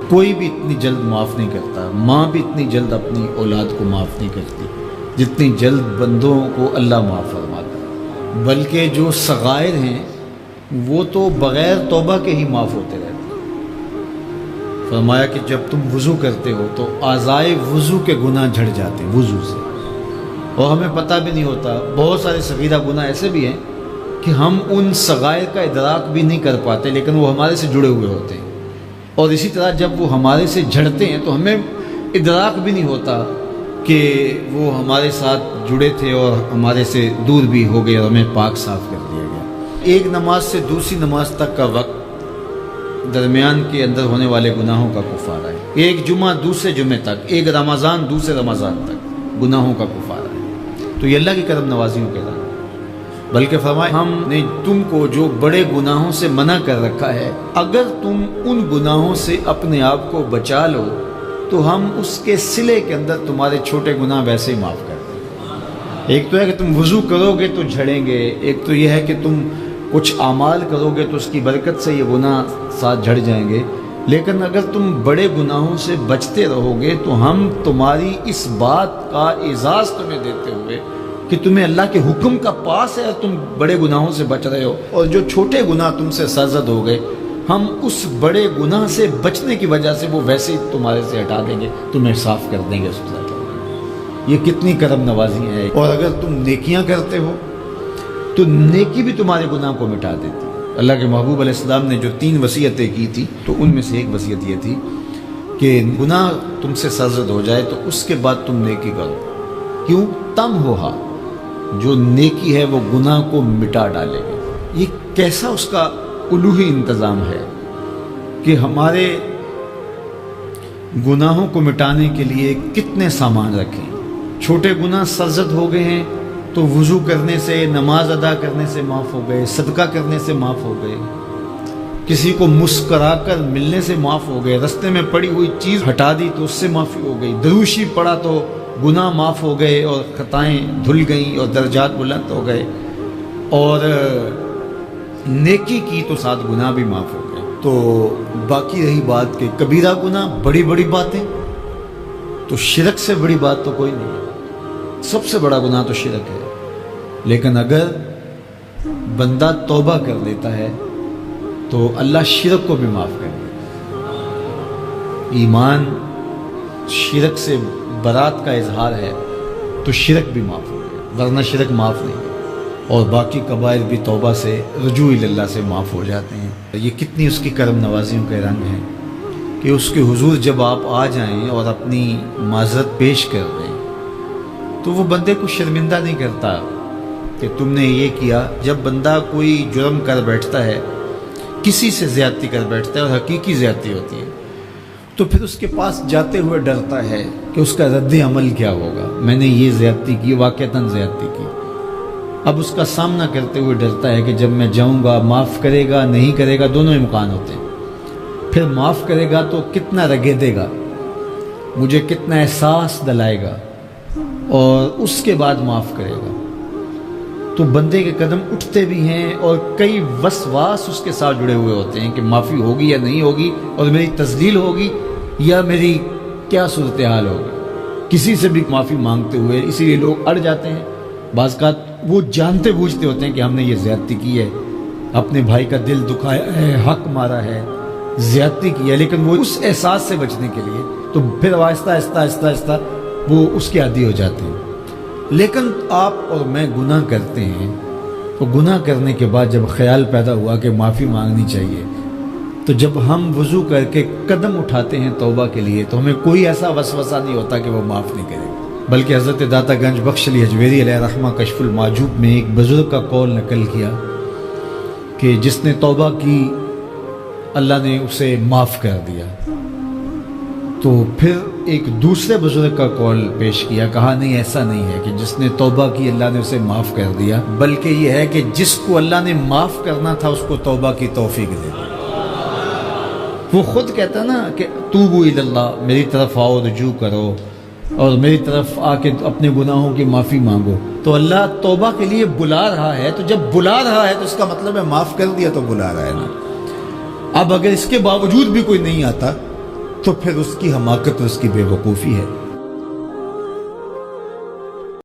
کوئی بھی اتنی جلد معاف نہیں کرتا، ماں بھی اتنی جلد اپنی اولاد کو معاف نہیں کرتی جتنی جلد بندوں کو اللہ معاف فرماتا ہے، بلکہ جو صغائر ہیں وہ تو بغیر توبہ کے ہی معاف ہوتے رہتے ہیں۔ فرمایا کہ جب تم وضو کرتے ہو تو اعضائے وضو کے گناہ جھڑ جاتے ہیں وضو سے، اور ہمیں پتہ بھی نہیں ہوتا۔ بہت سارے صغیرہ گناہ ایسے بھی ہیں کہ ہم ان صغائر کا ادراک بھی نہیں کر پاتے، لیکن وہ ہمارے سے جڑے ہوئے ہوتے ہیں، اور اسی طرح جب وہ ہمارے سے جھڑتے ہیں تو ہمیں ادراک بھی نہیں ہوتا کہ وہ ہمارے ساتھ جڑے تھے اور ہمارے سے دور بھی ہو گئے اور ہمیں پاک صاف کر دیا گیا۔ ایک نماز سے دوسری نماز تک کا وقت درمیان کے اندر ہونے والے گناہوں کا کفارہ ہے۔ ایک جمعہ دوسرے جمعے تک، ایک رمضان دوسرے رمضان تک گناہوں کا کفارہ ہے۔ تو یہ اللہ کی کرم نوازیوں کے رنگ، بلکہ فرمایا ہم نے تم کو جو بڑے گناہوں سے منع کر رکھا ہے، اگر تم ان گناہوں سے اپنے آپ کو بچا لو تو ہم اس کے صلے کے اندر تمہارے چھوٹے گناہ ویسے ہی معاف کر دیں۔ ایک تو ہے کہ تم وضو کرو گے تو جھڑیں گے، ایک تو یہ ہے کہ تم کچھ اعمال کرو گے تو اس کی برکت سے یہ گناہ ساتھ جھڑ جائیں گے، لیکن اگر تم بڑے گناہوں سے بچتے رہو گے تو ہم تمہاری اس بات کا اعزاز تمہیں دیتے ہوئے کہ تمہیں اللہ کے حکم کا پاس ہے اور تم بڑے گناہوں سے بچ رہے ہو، اور جو چھوٹے گناہ تم سے سرزد ہو گئے ہم اس بڑے گناہ سے بچنے کی وجہ سے وہ ویسے ہی تمہارے سے ہٹا دیں گے، تمہیں صاف کر دیں گے، ستھرا کر دیں گے۔ یہ کتنی کرم نوازی ہے۔ اور اگر تم نیکیاں کرتے ہو تو نیکی بھی تمہارے گناہ کو مٹا دیتی ہے۔ اللہ کے محبوب علیہ السلام نے جو 3 وصیتیں کی تھی تو ان میں سے ایک وصیت یہ تھی کہ گناہ تم سے سرزد ہو جائے تو اس کے بعد تم نیکی کرو، کیوں؟ تم ہوہا، جو نیکی ہے وہ گناہ کو مٹا ڈالے گا۔ یہ کیسا اس کا الوہی انتظام ہے کہ ہمارے گناہوں کو مٹانے کے لیے کتنے سامان رکھیں۔ چھوٹے گناہ سرزد ہو گئے ہیں تو وضو کرنے سے، نماز ادا کرنے سے معاف ہو گئے، صدقہ کرنے سے معاف ہو گئے، کسی کو مسکرا کر ملنے سے معاف ہو گئے، رستے میں پڑی ہوئی چیز ہٹا دی تو اس سے معافی ہو گئی، دروشی پڑا تو گناہ معاف ہو گئے اور خطائیں دھل گئیں اور درجات بلند ہو گئے، اور نیکی کی تو ساتھ گناہ بھی معاف ہو گئے۔ تو باقی رہی بات کہ کبیرہ گناہ، بڑی بڑی باتیں، تو شرک سے بڑی بات تو کوئی نہیں ہے، سب سے بڑا گناہ تو شرک ہے، لیکن اگر بندہ توبہ کر لیتا ہے تو اللہ شرک کو بھی معاف کر دیتا ہے۔ ایمان شرک سے برات کا اظہار ہے تو شرک بھی معاف ہو گیا، ورنہ شرک معاف نہیں ہے، اور باقی کبائر بھی توبہ سے، رجوع اللہ سے معاف ہو جاتے ہیں۔ یہ کتنی اس کی کرم نوازیوں کے رنگ ہیں کہ اس کے حضور جب آپ آ جائیں اور اپنی معذرت پیش کر دیں تو وہ بندے کو شرمندہ نہیں کرتا کہ تم نے یہ کیا۔ جب بندہ کوئی جرم کر بیٹھتا ہے، کسی سے زیادتی کر بیٹھتا ہے اور حقیقی زیادتی ہوتی ہے، تو پھر اس کے پاس جاتے ہوئے ڈرتا ہے کہ اس کا رد عمل کیا ہوگا، میں نے یہ زیادتی کی، واقعتاً زیادتی کی۔ اب اس کا سامنا کرتے ہوئے ڈرتا ہے کہ جب میں جاؤں گا معاف کرے گا نہیں کرے گا، دونوں امکان ہوتے ہیں۔ پھر معاف کرے گا تو کتنا رگیدے گا، مجھے کتنا احساس دلائے گا، اور اس کے بعد معاف کرے گا۔ تو بندے کے قدم اٹھتے بھی ہیں اور کئی وسواس اس کے ساتھ جڑے ہوئے ہوتے ہیں کہ معافی ہوگی یا نہیں ہوگی، اور میری تذلیل ہوگی یا میری کیا صورتحال ہوگی۔ کسی سے بھی معافی مانگتے ہوئے اسی لیے لوگ اڑ جاتے ہیں۔ بعض اوقات وہ جانتے بوجھتے ہوتے ہیں کہ ہم نے یہ زیادتی کی ہے، اپنے بھائی کا دل دکھایا ہے، حق مارا ہے، زیادتی کی ہے، لیکن وہ اس احساس سے بچنے کے لیے تو پھر آہستہ آہستہ آہستہ آہستہ وہ اس کے عادی ہو جاتے ہیں۔ لیکن آپ اور میں گناہ کرتے ہیں تو گناہ کرنے کے بعد جب خیال پیدا ہوا کہ معافی مانگنی چاہیے، تو جب ہم وضو کر کے قدم اٹھاتے ہیں توبہ کے لیے تو ہمیں کوئی ایسا وسوسہ نہیں ہوتا کہ وہ معاف نہیں کرے، بلکہ حضرت داتا گنج بخش علی حجویری علیہ رحمہ کشف المعجوب میں ایک بزرگ کا قول نقل کیا کہ جس نے توبہ کی اللہ نے اسے معاف کر دیا۔ تو پھر ایک دوسرے بزرگ کا قول پیش کیا، کہا نہیں ایسا نہیں ہے کہ جس نے توبہ کی اللہ نے اسے معاف کر دیا، بلکہ یہ ہے کہ جس کو اللہ نے معاف کرنا تھا اس کو توبہ کی توفیق دے دی۔ وہ خود کہتا نا کہ توبوا الی اللہ، میری طرف آؤ، رجوع کرو، اور میری طرف آ کے اپنے گناہوں کی معافی مانگو. تو اللہ توبہ کے لیے بلا رہا ہے. تو جب بلا رہا ہے تو اس کا مطلب ہے معاف کر دیا تو بلا رہا ہے نا. اب اگر اس کے باوجود بھی کوئی نہیں آتا تو پھر اس کی حماقت اور اس کی بے وقوفی ہے.